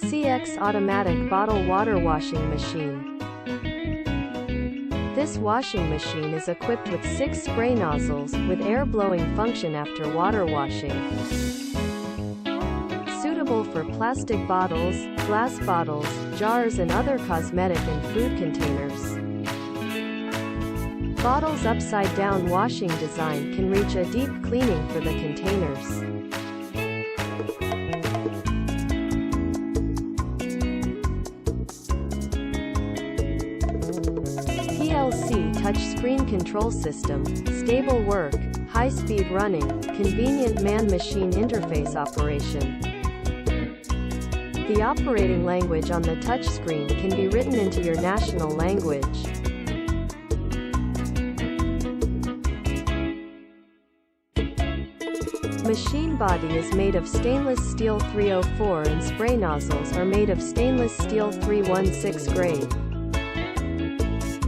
CX Automatic Bottle Water Washing Machine. This washing machine is equipped with 6 spray nozzles, with air blowing function after water washing. Suitable for plastic bottles, glass bottles, jars and other cosmetic and food containers. Bottles upside down washing design can reach a deep cleaning for the containers. PLC touchscreen control system, stable work, high-speed running, convenient man-machine interface operation. The operating language on the touchscreen can be written into your national language. Machine body is made of stainless steel 304 and spray nozzles are made of stainless steel 316 grade.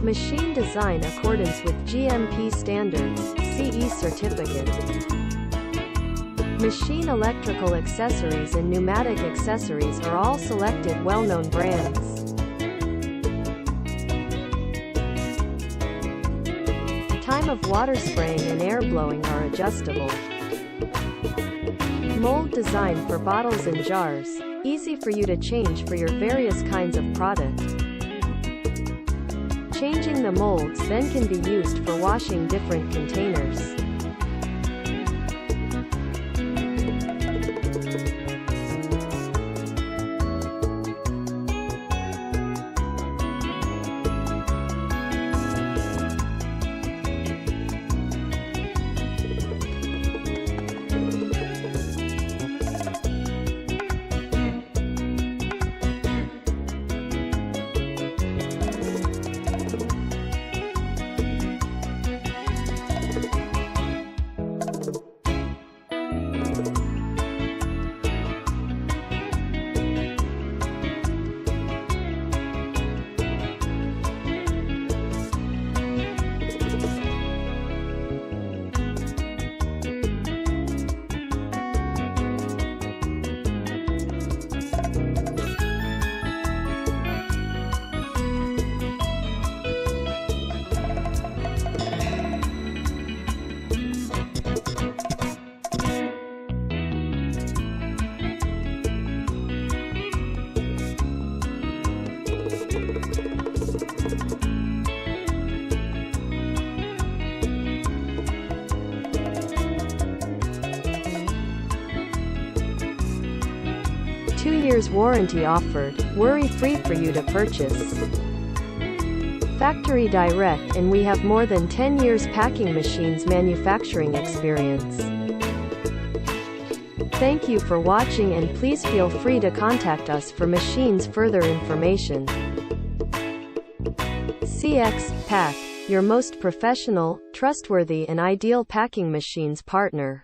Machine design accordance with GMP standards, CE certificate. Machine electrical accessories and pneumatic accessories are all selected well-known brands. Time of water spraying and air blowing are adjustable. Mold design for bottles and jars, easy for you to change for your various kinds of product. Changing the molds then can be used for washing different containers. Two years warranty offered, worry-free for you to purchase. Factory direct, and we have more than 10 years packing machines manufacturing experience. Thank you for watching and please feel free to contact us for machines further information. CX Pack, your most professional, trustworthy and ideal packing machines partner.